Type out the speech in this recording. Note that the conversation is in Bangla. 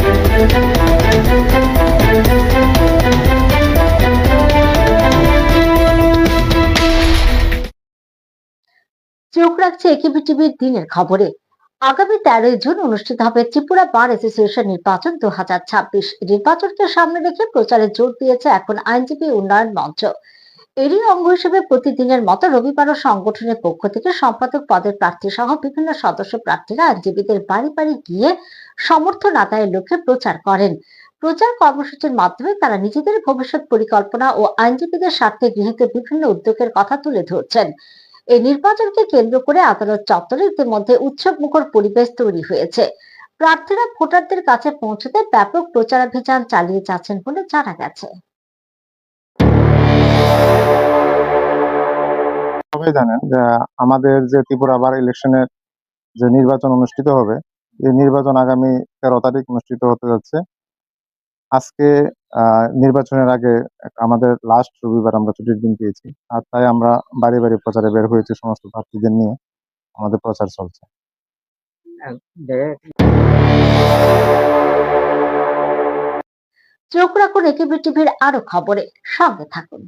চোখ রাখছে একেবি টিভির দিনের খবরে। আগামী 13 জুন অনুষ্ঠিত হবে ত্রিপুরা বার অ্যাসোসিয়েশন নির্বাচন 2026। নির্বাচনকে সামনে রেখে প্রচারে জোর দিয়েছে এখন আইনজীবী উন্নয়ন মঞ্চ। এরই অঙ্গ হিসেবে প্রতিদিনের মতো রবিবারও সংগঠনের পক্ষ থেকে সম্পাদক পদের প্রার্থী সহ বিভিন্ন সদস্য প্রার্থীরা আইনজীবীদের বাড়ি বাড়ি গিয়ে সমর্থন আদায়ের লক্ষ্যে প্রচার করেন। প্রচার কর্মসূচির মাধ্যমে তারা নিজেদের ভবিষ্যৎ পরিকল্পনা ও আইনজীবীদের স্বার্থে গৃহীত বিভিন্ন উদ্যোগের কথা তুলে ধরছেন। এই নির্বাচনকে কেন্দ্র করে আদালত চত্বরে ইতিমধ্যে উৎসব মুখর পরিবেশ তৈরি হয়েছে। প্রার্থীরা ভোটারদের কাছে পৌঁছতে ব্যাপক প্রচারাভিযান চালিয়ে যাচ্ছেন বলে জানা গেছে। সবাই জানেন যে আমাদের যে ত্রিপুরা বার ইলেকশনের যে নির্বাচন অনুষ্ঠিত হবে, এই নির্বাচন আগামী 13 তারিখ অনুষ্ঠিত হতে যাচ্ছে। আজকে নির্বাচনের আগে আমাদের লাস্ট রবিবার আমরা ছুটির দিন পেয়েছি, আর তাই আমরা বাড়ি বাড়ি প্রচারে বের হয়েছি। সমস্ত প্রার্থীদের নিয়ে আমাদের প্রচার চলছে। চোখ রাখুন একেবি টিভির আরো খবরে, সঙ্গে থাকুন।